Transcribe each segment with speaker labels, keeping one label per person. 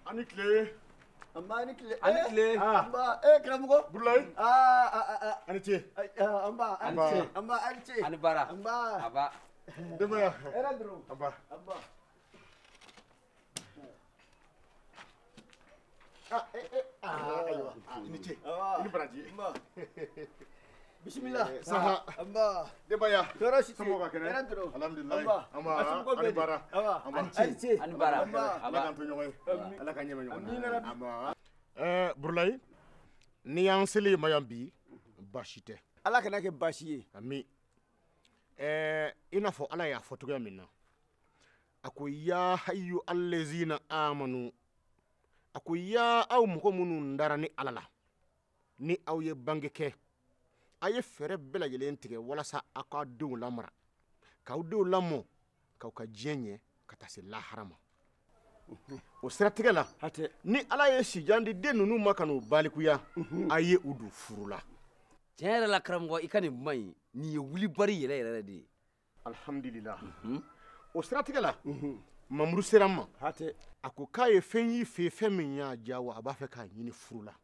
Speaker 1: Anikle.
Speaker 2: Anikle.
Speaker 1: Amba. Keramugo. Bulai. Aniche. Amba. Aniche.
Speaker 2: Anibara.
Speaker 1: Amba. Demaya.
Speaker 3: Yeredon.
Speaker 1: Amba. Ayo. Aniche. Ini beraji.
Speaker 3: Bismillah.
Speaker 1: Saha.
Speaker 3: Amba.
Speaker 1: Demaya.
Speaker 3: Toroshi.
Speaker 1: Semoga kena.
Speaker 3: Yeredon.
Speaker 1: Alhamdulillah. Amba. Anibara.
Speaker 3: Aniche.
Speaker 2: Anibara.
Speaker 1: Ala kan tunyoy. Ala kan nyeme nyoy. Amba. Burlay. Ni yan seli mayambi bashite.
Speaker 3: Ala kana ke bashi.
Speaker 1: Ami. Ina fo ala ya fotoga minna. Ako ya hayyu allazina amanu. Ako ya aw mko munu ndara ni alala. Ni aw ye bangeke. Aye fere bela yelen tige wala sa aka dew lamara. Ka dew lamo ka ka jenye ka tase la harama. O sira tigɛ la ni ala ye sijandi den ninnu makanu balikuya a ye u du furula
Speaker 2: tiɲɛ yɛrɛ la karamɔgɔ i ka nin kuma in nin ye wuli bari yɛrɛ yɛrɛ de ye
Speaker 1: alhamdulillah o sira tigɛ la mamuru sera ma a ko k'a ye fɛn y'i fɛ fɛn min y'a diya a b'a fɛ k'a ɲini furula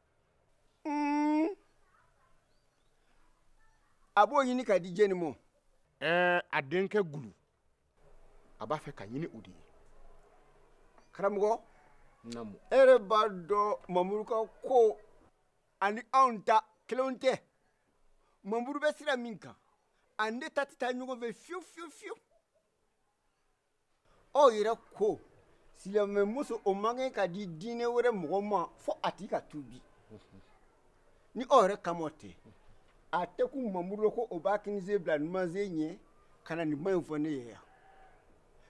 Speaker 3: a b'o ɲini ka di jeni mɔ
Speaker 1: a denkɛ gulu a b'a fɛ ka ɲini o de ye
Speaker 3: karamɔgɔ
Speaker 1: namu
Speaker 3: ere b'a dɔn mamuru ka ko ani anw ta kelenw tɛ mamuru bɛ sira min kan ani ne ta tɛ taa ɲɔgɔn fɛ fiyewu aw yɛrɛ ko silamɛmuso o man kan ka di diinɛ wɛrɛ mɔgɔ ma fo a tigi ka tuubi ni aw yɛrɛ kama o tɛ a tɛ kun mamuru ko o b'a kinize bila numanze ɲɛ ka na nin kuma in fɔ ne ye yan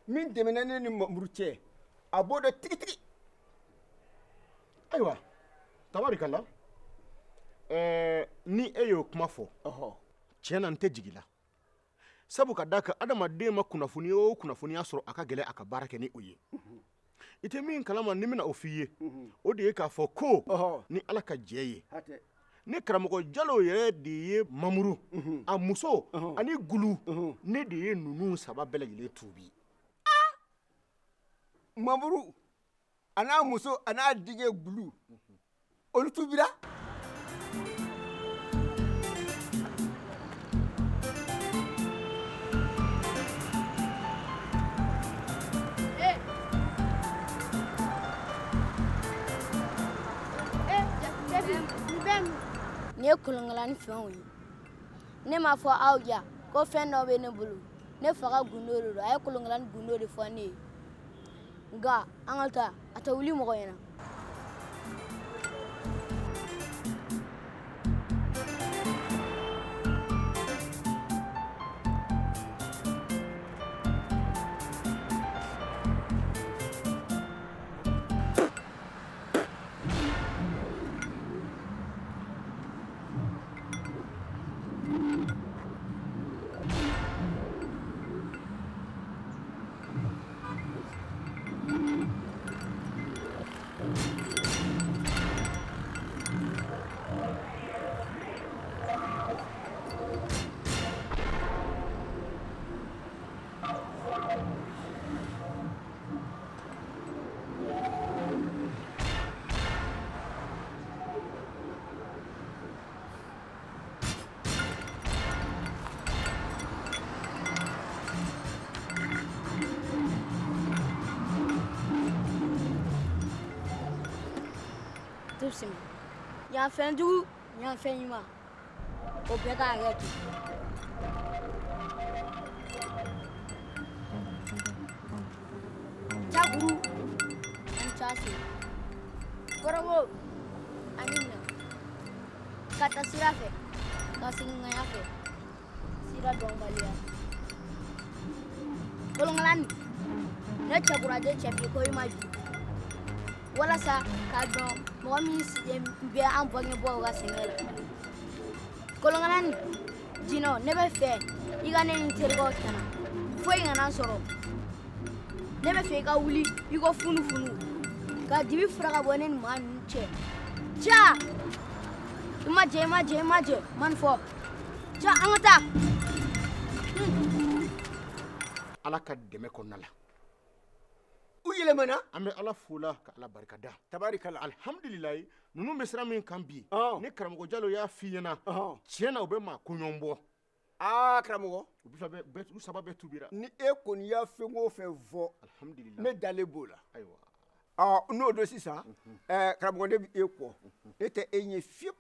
Speaker 3: min tɛmɛna ne ni mamuru cɛ a b'o dɔn tigitigi
Speaker 1: ayiwa tabarikala ni e y'o kuma fɔ tiɲɛ na n tɛ jigi la sabu ka d'a kan adamaden ma kunnafoni o kunnafoni y'a sɔrɔ a ka gɛlɛn a ka baara kɛ ni o ye i tɛ min kalama ni bɛna o f'i ye o de ye k'a fɔ ko ni ala ka jɛ ye ne karamɔgɔ jalo yɛrɛ de ye mamuru a muso ani gulu ne de ye ninnu saba bɛɛ lajɛlen tuubi
Speaker 3: mamuru a n'a muso a n'a denkɛ gulu olu tubira
Speaker 4: Ni ye kolonkalanni fɛnw ye ne m'a fɔ aw ja ko fɛn dɔ bɛ ne bolo ne fa ka gundo de don a ye kolonkalanni gundo de fɔ ne ye nka an ka taa a tɛ wuli mɔgɔ ɲɛna Yan fɛn jugu yan fɛn ɲuman o bɛɛ k'a yɛrɛ to caguru ani case kɔrɔbo ani na ka taa sira fɛ ka segin ŋaya fɛ sira dɔnbaliya kolonkalanni ne cɛkuraje cɛfi ko i ma ju walasa k'a dɔn mɔgɔ min sigilen bɛ an bangebaaw ka sɛgɛn la kolonkalanni jinɔ ne bɛ fɛ i ka ne ni terikɛw tana foyi kana sɔrɔ ne bɛ fɛ i ka wuli i ko funufunu ka dibi fura ka bɔ ne ni maa ninnu cɛ ja i ma jɛ ma nin fɔ ja an ka taa
Speaker 1: ala ka dɛmɛ kɔnɔna la
Speaker 3: u yelemana
Speaker 1: an bɛ ala fo la ka ala barikada
Speaker 3: tabarikala
Speaker 1: alhamdulilayi ninnu bɛ sira min kan bi
Speaker 3: Ɔn.
Speaker 1: ni karamɔgɔ jalo y'a f'i ɲɛna
Speaker 3: Ɔhɔn.
Speaker 1: tiɲɛ na u bɛ maa koɲɔn bɔ
Speaker 3: karamɔgɔ
Speaker 1: u saba bɛɛ tubira
Speaker 3: ni e kɔni y'a fɛn o fɛn fɔ
Speaker 1: alhamdulilayi
Speaker 3: ne dalen b'o la
Speaker 1: ayiwa
Speaker 3: n'o don sisan karamɔgɔ ne bɛ e kɔ ne tɛ e ɲɛ fiyewu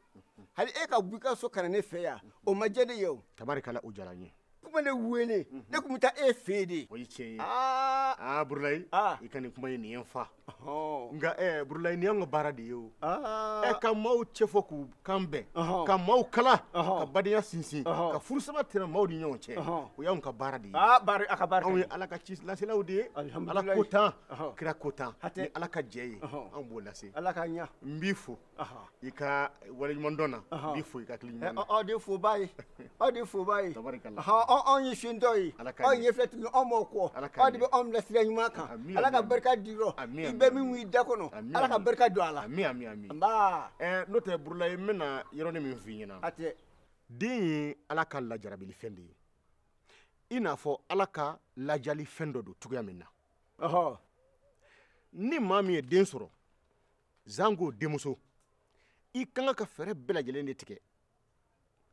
Speaker 3: hali e ka bɔ i ka so ka na ne fɛ yan o ma diya ne ye o
Speaker 1: tabarikala o diyara n ye
Speaker 3: kuma ne wele ne tun bɛ taa e fɛ yen de
Speaker 1: o ye tiɲɛ ye
Speaker 3: aa
Speaker 1: burulayi
Speaker 3: Ah.
Speaker 1: i ka nin kuma ye nin ye n fa
Speaker 3: ɔhɔn
Speaker 1: nka burulayi nin y'anw ka baara de ye o
Speaker 3: aa
Speaker 1: ka maaw cɛ fɔ k'u kan bɛn
Speaker 3: Ɔhɔn.
Speaker 1: ka maaw kala
Speaker 3: Ɔhɔn.
Speaker 1: ka badenya sinsin
Speaker 3: Ɔhɔn.
Speaker 1: ka furusaba tɛmɛ maaw ni ɲɔgɔn cɛ
Speaker 3: Ɔhɔn.
Speaker 1: o y'anw ka baara de ye
Speaker 3: bari a ka baara
Speaker 1: anw ye
Speaker 3: ka di
Speaker 1: ala ka ci laselaw de ye
Speaker 3: Alhamdulilayi.
Speaker 1: ala ko tan
Speaker 3: Ɔhɔn.
Speaker 1: kira ko tan
Speaker 3: Hatɛ.
Speaker 1: ni ala ka jɛ ye
Speaker 3: Ɔhɔn.
Speaker 1: anw b'o lase
Speaker 3: ala ka ɲa
Speaker 1: n b'i fo
Speaker 3: Ɔhɔn.
Speaker 1: i ka waleɲumandɔn na n
Speaker 3: Ɔhɔn.
Speaker 1: b'i fo i ka hakili ɲuman na
Speaker 3: aw de fo b'a ye aw de fo b'a ye
Speaker 1: Tabarikala.
Speaker 3: anw ye fiyentɔ ye
Speaker 1: Ala ka
Speaker 3: aw
Speaker 1: ɲɛ.
Speaker 3: ye filɛtigi aw m'aw kɔ
Speaker 1: Ala ka
Speaker 3: aw de
Speaker 1: ɲɛ.
Speaker 3: bɛ anw bila sira ɲuman kan
Speaker 1: Ami,
Speaker 3: ala ka
Speaker 1: ami,
Speaker 3: barika di rɔ
Speaker 1: Ami,
Speaker 3: i
Speaker 1: ami,
Speaker 3: bɛ
Speaker 1: ami.
Speaker 3: min i da kɔnɔ
Speaker 1: Ami,
Speaker 3: ala ka
Speaker 1: ami.
Speaker 3: barika don a la
Speaker 1: ami ami ami
Speaker 3: nba
Speaker 1: n'o tɛ burulayi n bɛna yɔrɔnin min f'i ɲɛna
Speaker 3: a tɛ
Speaker 1: den ye ala ka lajarabilifɛn de ye i n'a fɔ ala ka lajalifɛn dɔ don cogoya min na
Speaker 3: ɔhɔ
Speaker 1: ni maa min ye den sɔrɔ zango denmuso i kan ka fɛɛrɛ bɛɛ lajɛlen de tigɛ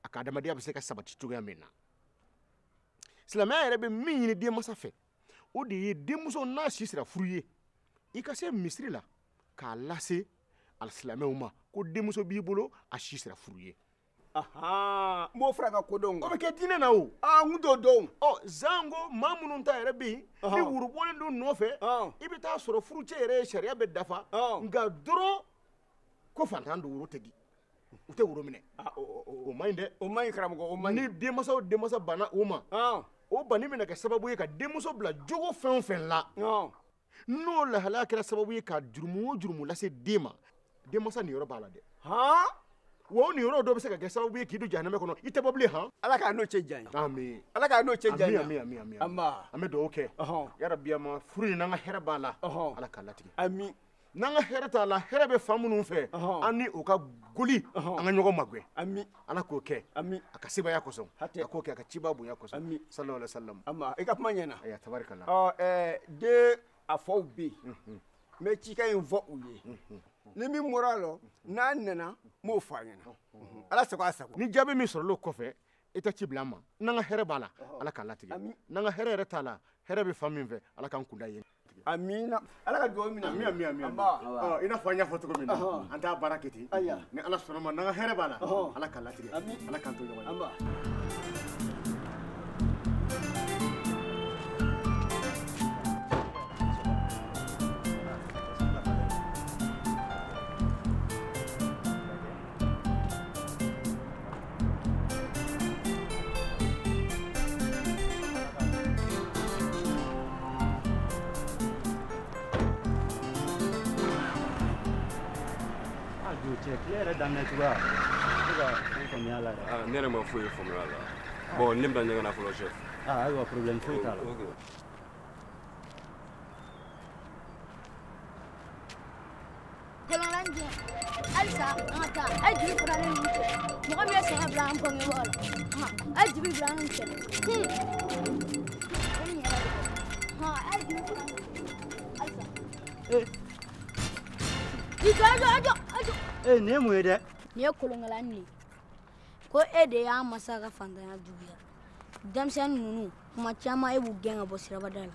Speaker 1: a ka adamadenya bɛ se ka sabati cogoya min na silamɛya yɛrɛ bɛ min ɲini denmasa fɛ o de ye denmuso n'a si sera furu ye i ka se misiri la k'a lase alisilamɛw ma ko denmuso b'i bolo a si sera furu ye
Speaker 3: n b'o fara ka kodɔn
Speaker 1: o bɛ kɛ diinɛ na o
Speaker 3: n t'o dɔn
Speaker 1: zango maa minnu ta yɛrɛ bɛ yen ni worobɔlen don nɔfɛ i bɛ taa sɔrɔ furucɛ yɛrɛ ye sariya bɛ dafa nka dɔrɔn ko fantan don woro tɛ di u tɛ woro minɛ o man ɲi dɛ
Speaker 3: o man ɲi karamɔgɔ o man
Speaker 1: ni
Speaker 3: ɲi
Speaker 1: denmasa o denmasa banna o ma o banni bɛna kɛ sababu ye ka denmuso bila jogo fɛn o fɛn la n'o lahalaya kɛra sababu ye ka jurumu o jurumu lase den ma denmasa niyɔrɔ b'a la dɛ wa o niyɔrɔ dɔw bɛ se ka kɛ sababu ye k'i don jahanamɛ kɔnɔ i tɛ bɔ bilen han
Speaker 3: ala k'a n'o cɛ janya
Speaker 1: ami
Speaker 3: ala k'a n'o cɛ janya
Speaker 1: ami ami ami
Speaker 3: anba
Speaker 1: an bɛ dugawu kɛ yarabi ama furu in n'an ka hɛrɛ b'a la ala k'a latigɛ
Speaker 3: ami
Speaker 1: n'an ka hɛrɛ t'a la hɛrɛ bɛ fan minnu fɛ an ni o ka goli an ka ɲɔgɔn magɛn
Speaker 3: ami
Speaker 1: ala k'o kɛ
Speaker 3: ami
Speaker 1: a ka sebaya kosɔn
Speaker 3: Hatɛ.
Speaker 1: a k'o kɛ a ka ciba bonya kosɔn
Speaker 3: Ami.
Speaker 1: sallallahu alaihi wasallam
Speaker 3: anba i ka kuma ɲɛna
Speaker 1: aya tabarikala
Speaker 3: den a fɔw bɛ yen n bɛ cikan in fɔ u ye ni min bɔra a la n'a nana n b'o fɔ a ɲɛna ala sago a sago
Speaker 1: ni jaabi min sɔrɔla o kɔfɛ i tɛ ci bila an ma n'an ka hɛrɛ b'a la ala k'a latigɛ
Speaker 3: Ami.
Speaker 1: n'an ka hɛrɛ yɛrɛ t'a la hɛrɛ bɛ fan min fɛ ala k'an kunda yen
Speaker 3: amina ala ka dugawu minɛ
Speaker 1: ami
Speaker 3: anba
Speaker 1: i n'a fɔ an y'a fɔ cogo min na an t'a baara kɛ ten
Speaker 3: Aya.
Speaker 1: ni ala sɔnna ma n'an ka hɛrɛ b'a la ala k'a latigɛ
Speaker 3: Ami.
Speaker 1: ala k'an to ɲɔgɔn ye
Speaker 3: anba
Speaker 5: cɛ tile yɛrɛ daminɛ cogoya ne ka fɛn faamuya la dɛ
Speaker 6: ne yɛrɛ ma foyi faamuya la bon ne bɛna ɲɛgɛn na fɔlɔ chef
Speaker 5: ayiwa problème foyi t'a la
Speaker 6: ok
Speaker 4: kolonkala jɛ halisa an ka taa a ye dibi fara ne ninnu cɛ mɔgɔ min ye sɛgɛn bila an bangebaaw la a ye dibi bila an cɛ e nin yɛrɛ de kɔ a ye dibi fara halisa i jɔ
Speaker 5: nin ye mun ye dɛ
Speaker 4: nin ye kolonkala nin ye ko e de y'an masa ka fantanya juguya denmisɛnnin ninnu kuma caman e b'u gɛn ka bɔ sirabada la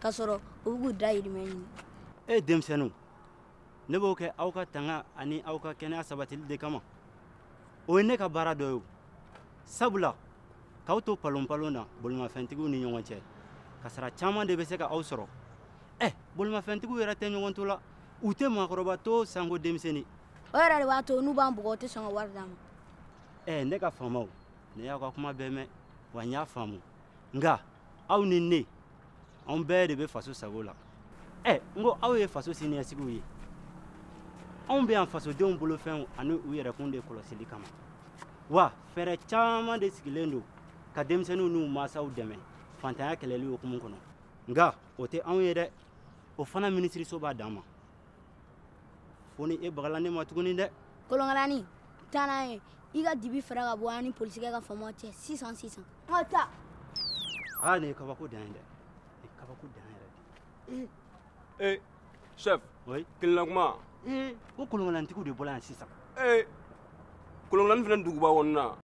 Speaker 4: k'a sɔrɔ u bɛ k'u dahirimɛ ɲini
Speaker 5: denmisɛnninw ne b'o kɛ aw ka tanga ani aw ka kɛnɛya sabatili de kama o ye ne ka baara dɔ ye o sabula k'aw to palon-palon na bolimafɛntigiw ni ɲɔgɔn cɛ kasara caman de bɛ se ka aw sɔrɔ bolimafɛntigiw yɛrɛ tɛ ɲɔgɔn to la u tɛ maakɔrɔba to sanko denmisɛnnin
Speaker 4: o yɛrɛ de b'a to n'u b'an bugɔ u tɛ sɔn ka wari d'an ma
Speaker 5: ne ka faamaw ne y'aw ka kuma bɛɛ mɛn wa n y'a faamu nka aw ni ne anw bɛɛ de bɛ faso sago la n ko aw ye faso siniɲɛsigiw ye anw bɛ yan fasodenw bolofɛnw ani u yɛrɛkun de kɔlɔsili kama wa fɛɛrɛ caman de sigilen don ka denmisɛnninw n'u mansaw dɛmɛ fantanya kɛlɛli hukumu kɔnɔ nka o tɛ anw ye dɛ o fana minisiriso b'a dan ma fo ni e bagala ne ma tuguni dɛ
Speaker 4: kolonkalani taa n'an ye i ka dibi fara ka bɔ an ni polisikɛ ka faamaw cɛ sisan an ka taa
Speaker 5: nin ye kabako dan ye dɛ nin ye kabako dan yɛrɛ de
Speaker 6: Eh, chef.
Speaker 5: Oui.
Speaker 6: Kelen kuma.
Speaker 5: Ko kolongalantigiw de bɔla yan sisan.
Speaker 6: Eh, kolonlanin fana duguba kɔnɔna.